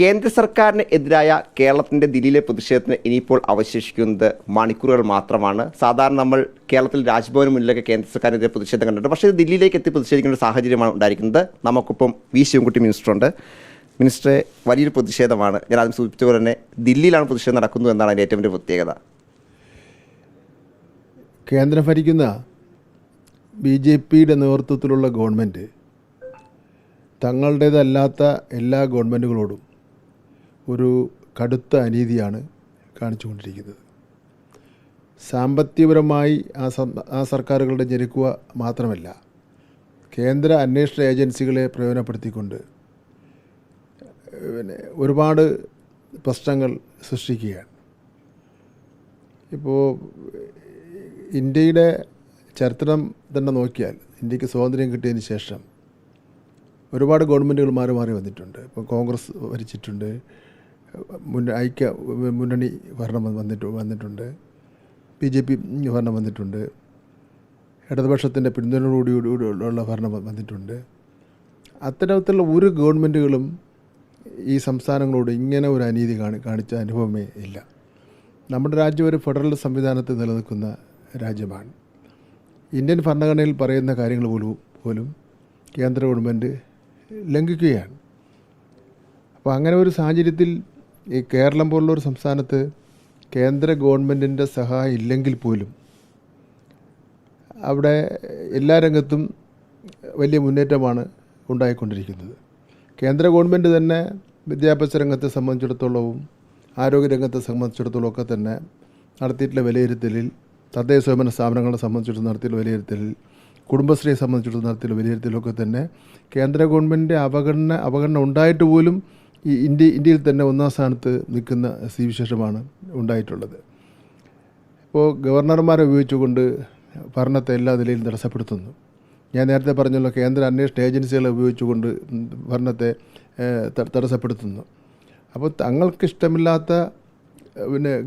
കേന്ദ്ര സർക്കാരിന് എതിരായ കേരളത്തിൻ്റെ ദില്ലിയിലെ പ്രതിഷേധത്തിന് ഇനിയിപ്പോൾ അവശേഷിക്കുന്നത് മണിക്കൂറുകൾ മാത്രമാണ്. സാധാരണ നമ്മൾ കേരളത്തിൽ രാജ്ഭവന് മുന്നിലൊക്കെ കേന്ദ്ര സർക്കാരിനെതിരെ പ്രതിഷേധം കണ്ടിട്ടുണ്ട്. പക്ഷേ ദില്ലിയിലേക്ക് എത്തി പ്രതിഷേധിക്കുന്ന ഒരു സാഹചര്യമാണ് ഉണ്ടായിരിക്കുന്നത്. നമുക്കിപ്പം വി ശിവൻകുട്ടി മിനിസ്റ്ററുണ്ട്. മിനിസ്റ്ററെ, വലിയൊരു പ്രതിഷേധമാണ്. ഞാൻ ആദ്യം സൂചിപ്പിച്ച പോലെ തന്നെ ദില്ലിയിലാണ് പ്രതിഷേധം നടക്കുന്നത് എന്നാണ് അതിൻ്റെ ഏറ്റവും വലിയ പ്രത്യേകത. കേന്ദ്രം ഭരിക്കുന്ന BJPയുടെ നേതൃത്വത്തിലുള്ള ഗവൺമെൻറ് തങ്ങളുടേതല്ലാത്ത എല്ലാ ഗവൺമെൻറ്റുകളോടും ഒരു കടുത്ത അനീതിയാണ് കാണിച്ചുകൊണ്ടിരിക്കുന്നത്. സാമ്പത്തികപരമായി ആ സർക്കാരുകളുടെ ഞെരുക്കുക മാത്രമല്ല, കേന്ദ്ര അന്വേഷണ ഏജൻസികളെ പ്രയോജനപ്പെടുത്തിക്കൊണ്ട് ഒരുപാട് പ്രശ്നങ്ങൾ സൃഷ്ടിക്കുകയാണ്. ഇപ്പോൾ ഇന്ത്യയുടെ ചരിത്രം തന്നെ നോക്കിയാൽ, ഇന്ത്യക്ക് സ്വാതന്ത്ര്യം കിട്ടിയതിന് ശേഷം ഒരുപാട് ഗവൺമെൻറ്റുകൾ മാറി മാറി വന്നിട്ടുണ്ട്. ഇപ്പോൾ കോൺഗ്രസ് ഭരിച്ചിട്ടുണ്ട്, ഐക്യ മുന്നണി ഭരണം വന്നിട്ടുണ്ട്, BJP ഭരണം വന്നിട്ടുണ്ട്, ഇടതുപക്ഷത്തിൻ്റെ പിന്തുണയോടുകൂടിയുള്ള ഭരണം വന്നിട്ടുണ്ട്. അത്തരത്തിലുള്ള ഒരു ഗവൺമെൻറ്റുകളും ഈ സംസ്ഥാനങ്ങളോട് ഇങ്ങനെ ഒരു അനീതി കാണിച്ച അനുഭവമേ ഇല്ല. നമ്മുടെ രാജ്യം ഒരു ഫെഡറൽ സംവിധാനത്തിൽ നിലനിൽക്കുന്ന രാജ്യമാണ്. ഇന്ത്യൻ ഭരണഘടനയിൽ പറയുന്ന കാര്യങ്ങൾ പോലും കേന്ദ്ര ഗവൺമെൻറ് ലംഘിക്കുകയാണ്. അപ്പോൾ അങ്ങനെ ഒരു സാഹചര്യത്തിൽ ഈ കേരളം പോലുള്ളൊരു സംസ്ഥാനത്ത് കേന്ദ്ര ഗവൺമെൻറ്റിൻ്റെ സഹായം ഇല്ലെങ്കിൽ പോലും അവിടെ എല്ലാ രംഗത്തും വലിയ മുന്നേറ്റമാണ് ഉണ്ടായിക്കൊണ്ടിരിക്കുന്നത്. കേന്ദ്ര ഗവൺമെൻറ് തന്നെ വിദ്യാഭ്യാസ രംഗത്തെ സംബന്ധിച്ചിടത്തോളവും ആരോഗ്യരംഗത്തെ സംബന്ധിച്ചിടത്തോളം ഒക്കെ തന്നെ നടത്തിയിട്ടുള്ള വിലയിരുത്തലിൽ, തദ്ദേശ സ്വയംഭരണ സ്ഥാപനങ്ങളെ സംബന്ധിച്ചിടത്തോളം നടത്തിയുള്ള വിലയിരുത്തലിൽ, കുടുംബശ്രീയെ സംബന്ധിച്ചിടത്തോളം നടത്തിയുള്ള വിലയിരുത്തലൊക്കെ തന്നെ കേന്ദ്ര ഗവൺമെൻറ് അവഗണന ഉണ്ടായിട്ട് പോലും ഈ ഇന്ത്യയിൽ തന്നെ ഒന്നാം സ്ഥാനത്ത് നിൽക്കുന്ന സ്ഥിതിവിശേഷമാണ് ഉണ്ടായിട്ടുള്ളത്. ഇപ്പോൾ ഗവർണർമാരെ ഉപയോഗിച്ചുകൊണ്ട് ഭരണത്തെ എല്ലാ നിലയിലും തടസ്സപ്പെടുത്തുന്നു. ഞാൻ നേരത്തെ പറഞ്ഞല്ലോ, കേന്ദ്ര അന്വേഷണ ഏജൻസികളെ ഉപയോഗിച്ചുകൊണ്ട് ഭരണത്തെ തടസ്സപ്പെടുത്തുന്നു. അപ്പോൾ തങ്ങൾക്കിഷ്ടമില്ലാത്ത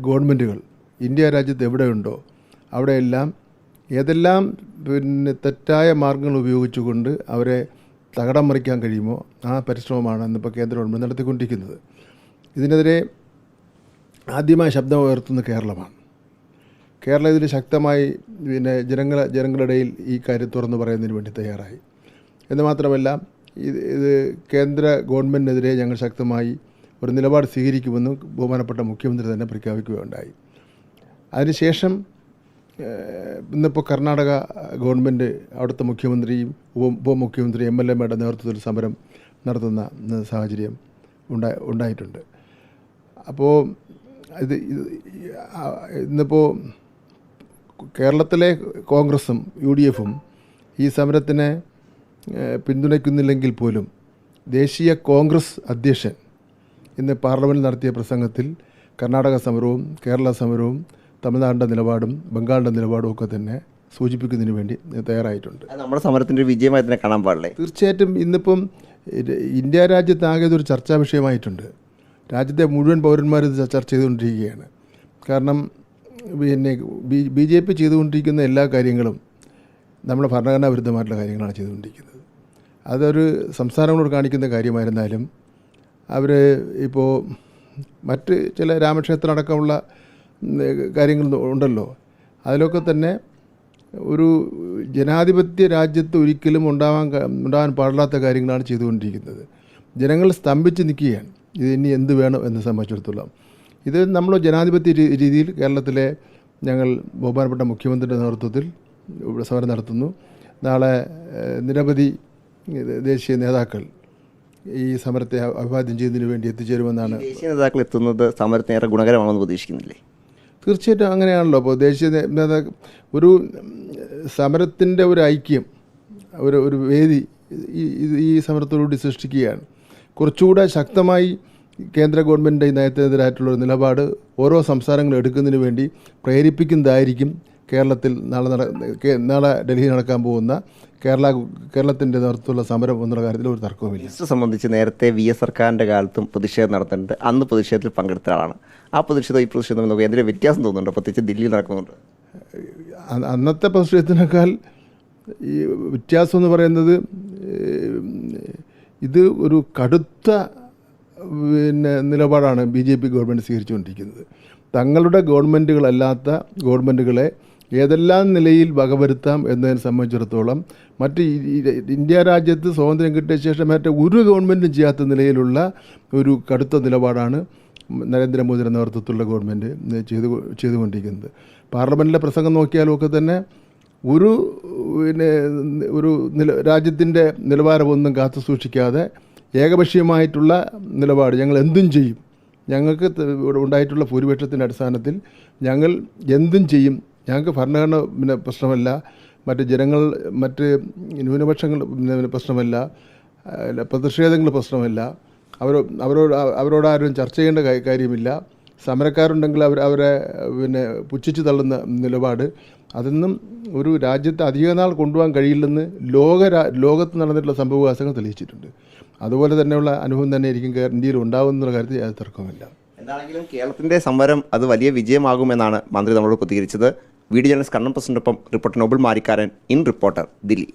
ഗവൺമെൻറ്റുകൾ ഇന്ത്യ രാജ്യത്ത് എവിടെയുണ്ടോ അവിടെയെല്ലാം ഏതെല്ലാം തെറ്റായ മാർഗങ്ങൾ ഉപയോഗിച്ചുകൊണ്ട് അവരെ തകിടം മറിക്കാൻ കഴിയുമോ ആ പരിശ്രമമാണ് ഇന്നിപ്പോൾ കേന്ദ്ര ഗവൺമെൻറ് നടത്തിക്കൊണ്ടിരിക്കുന്നത്. ഇതിനെതിരെ ആദ്യമായി ശബ്ദം ഉയർത്തുന്ന കേരളമാണ്. കേരളം ഇതിൽ ശക്തമായി ജനങ്ങളുടെ ഇടയിൽ ഈ കാര്യം തുറന്നു പറയുന്നതിന് വേണ്ടി തയ്യാറായി. എന്ന് മാത്രമല്ല, ഇത് കേന്ദ്ര ഗവൺമെൻറ്റിനെതിരെ ഞങ്ങൾ ശക്തമായി ഒരു നിലപാട് സ്വീകരിക്കുമെന്ന് ബഹുമാനപ്പെട്ട മുഖ്യമന്ത്രി തന്നെ പ്രഖ്യാപിക്കുകയുണ്ടായി. അതിനുശേഷം ഇന്നിപ്പോൾ കർണാടക ഗവൺമെൻറ്, അവിടുത്തെ മുഖ്യമന്ത്രിയും ഉപമുഖ്യമന്ത്രിയും MLA-മാരുടെ നേതൃത്വത്തിൽ സമരം നടത്തുന്ന സാഹചര്യം ഉണ്ടായിട്ടുണ്ട്. അപ്പോൾ ഇന്നിപ്പോൾ കേരളത്തിലെ കോൺഗ്രസും UDF-ഉം ഈ സമരത്തിനെ പിന്തുണയ്ക്കുന്നില്ലെങ്കിൽ പോലും ദേശീയ കോൺഗ്രസ് അധ്യക്ഷൻ ഇന്ന് പാർലമെൻറ്റിൽ നടത്തിയ പ്രസംഗത്തിൽ കർണാടക സമരവും കേരള സമരവും തമിഴ്നാടിൻ്റെ നിലപാടും ബംഗാളിൻ്റെ നിലപാടും ഒക്കെ തന്നെ സൂചിപ്പിക്കുന്നതിന് വേണ്ടി തയ്യാറായിട്ടുണ്ട്. നമ്മുടെ സമരത്തിൻ്റെ ഒരു വിജയമായി തന്നെ കാണാൻ പാടില്ലേ? തീർച്ചയായിട്ടും ഇന്നിപ്പം ഇന്ത്യ രാജ്യത്താകെ ഇതൊരു ചർച്ചാ വിഷയമായിട്ടുണ്ട്. രാജ്യത്തെ മുഴുവൻ പൗരന്മാരും ഇത് ചർച്ച ചെയ്തുകൊണ്ടിരിക്കുകയാണ്. കാരണം BJP ചെയ്തുകൊണ്ടിരിക്കുന്ന എല്ലാ കാര്യങ്ങളും നമ്മുടെ ഭരണഘടനാ വിരുദ്ധമായിട്ടുള്ള കാര്യങ്ങളാണ് ചെയ്തുകൊണ്ടിരിക്കുന്നത്. അതൊരു സംസ്ഥാനങ്ങളോട് കാണിക്കുന്ന കാര്യമായിരുന്നാലും അവർ ഇപ്പോൾ മറ്റ് ചില രാമക്ഷേത്രം അടക്കമുള്ള കാര്യങ്ങൾ ഉണ്ടല്ലോ, അതിലൊക്കെ തന്നെ ഒരു ജനാധിപത്യ രാജ്യത്ത് ഒരിക്കലും ഉണ്ടാകാൻ പാടില്ലാത്ത കാര്യങ്ങളാണ് ചെയ്തുകൊണ്ടിരിക്കുന്നത്. ജനങ്ങൾ സ്തംഭിച്ച് നിൽക്കുകയാണ്. ഇത് ഇനി എന്ത് വേണം എന്ന് സംബന്ധിച്ചിടത്തോളം. ഇത് നമ്മൾ ജനാധിപത്യ രീതിയിൽ കേരളത്തിലെ ഞങ്ങൾ ബഹുമാനപ്പെട്ട മുഖ്യമന്ത്രിയുടെ നേതൃത്വത്തിൽ സമരം നടത്തുന്നു. നാളെ നിരവധി ദേശീയ നേതാക്കൾ ഈ സമരത്തെ അഭിവാദ്യം ചെയ്യുന്നതിന് വേണ്ടി എത്തിച്ചേരുമെന്നാണ്. ദേശീയ നേതാക്കൾ എത്തുന്നത് സമരത്തിന് ഏറെ ഗുണകരമാണെന്ന് പ്രതീക്ഷിക്കുന്നില്ലേ? തീർച്ചയായിട്ടും അങ്ങനെയാണല്ലോ. അപ്പോൾ ദേശീയ ഒരു സമരത്തിൻ്റെ ഒരു ഐക്യം, ഒരു വേദി ഈ സമരത്തോടുകൂടി സൃഷ്ടിക്കുകയാണ്. കുറച്ചുകൂടെ ശക്തമായി കേന്ദ്ര ഗവൺമെൻറ്റിൻ്റെ ഈ നയത്തിനെതിരായിട്ടുള്ളൊരു നിലപാട് ഓരോ സംസ്ഥാനങ്ങളും എടുക്കുന്നതിന് വേണ്ടി പ്രേരിപ്പിക്കുന്നതായിരിക്കും കേരളത്തിൽ നാളെ ഡൽഹിയിൽ നടക്കാൻ പോകുന്ന കേരളത്തിൻ്റെ നേതൃത്വത്തിലുള്ള സമരം എന്നുള്ള കാര്യത്തിൽ ഒരു തർക്കവുമില്ല. ഇത് സംബന്ധിച്ച് നേരത്തെ VS സർക്കാരിൻ്റെ കാലത്തും പ്രതിഷേധം നടത്തുന്നുണ്ട്. അന്ന് പ്രതിഷേധത്തിൽ പങ്കെടുത്ത ആളാണ്. ആ പ്രതിഷേധം ഈ പ്രതിഷേധം നോക്കി എന്തെങ്കിലും വ്യത്യാസം തോന്നുന്നുണ്ടോ? പ്രത്യേകിച്ച് ദില്ലിയിൽ നടക്കുന്നുണ്ട്. അന്നത്തെ പ്രതിഷേധത്തിനേക്കാൾ ഈ വ്യത്യാസം എന്ന് പറയുന്നത് ഇത് ഒരു കടുത്ത നിലപാടാണ് BJP ഗവൺമെൻറ് സ്വീകരിച്ചുകൊണ്ടിരിക്കുന്നത്. തങ്ങളുടെ ഗവൺമെൻറ്റുകളല്ലാത്ത ഗവൺമെൻറ്റുകളെ ഏതെല്ലാം നിലയിൽ വകവരുത്താം എന്നതിനെ സംബന്ധിച്ചിടത്തോളം മറ്റ് ഇന്ത്യ രാജ്യത്ത് സ്വാതന്ത്ര്യം കിട്ടിയ ശേഷം മറ്റേ ഒരു ഗവൺമെൻറ്റും ചെയ്യാത്ത നിലയിലുള്ള ഒരു കടുത്ത നിലപാടാണ് നരേന്ദ്രമോദിയുടെ നേതൃത്വത്തിലുള്ള ഗവൺമെൻറ് ചെയ്തുകൊണ്ടിരിക്കുന്നത്. പാർലമെൻറ്റിലെ പ്രസംഗം നോക്കിയാലൊക്കെ തന്നെ ഒരു രാജ്യത്തിൻ്റെ നിലവാരമൊന്നും കാത്തു സൂക്ഷിക്കാതെ ഏകപക്ഷീയമായിട്ടുള്ള നിലപാട്, ഞങ്ങൾ എന്തും ചെയ്യും, ഞങ്ങൾക്ക് ഉണ്ടായിട്ടുള്ള ഭൂരിപക്ഷത്തിൻ്റെ അടിസ്ഥാനത്തിൽ ഞങ്ങൾ എന്തും ചെയ്യും, ഞങ്ങൾക്ക് ഭരണഘടന പ്രശ്നമല്ല, മറ്റ് ന്യൂനപക്ഷങ്ങൾ പ്രശ്നമല്ല, പ്രതിഷേധങ്ങൾ പ്രശ്നമല്ല, അവരോടാരും ചർച്ച ചെയ്യേണ്ട കാര്യമില്ല, സമരക്കാരുണ്ടെങ്കിൽ അവരെ പുച്ഛിച്ച് തള്ളുന്ന നിലപാട്, അതൊന്നും ഒരു രാജ്യത്തെ അധികനാൾ കൊണ്ടുപോകാൻ കഴിയില്ലെന്ന് ലോകത്ത് നടന്നിട്ടുള്ള സംഭവവികാസങ്ങൾ തെളിയിച്ചിട്ടുണ്ട്. അതുപോലെ തന്നെയുള്ള അനുഭവം തന്നെ ആയിരിക്കും ഇന്ത്യയിൽ ഉണ്ടാകുമെന്നുള്ള കാര്യത്തിൽ യാതൊരു തർക്കമില്ല. എന്താണെങ്കിലും കേരളത്തിൻ്റെ സമരം അത് വലിയ വിജയമാകുമെന്നാണ് മന്ത്രി നമ്മളോട് പ്രതികരിച്ചത്. വീഡിയോ ജേർണലിസ്റ്റ് കണ്ണൻ പ്രസിഡന്റൊപ്പം reporter Noble Marikkaran, in reporter, Delhi.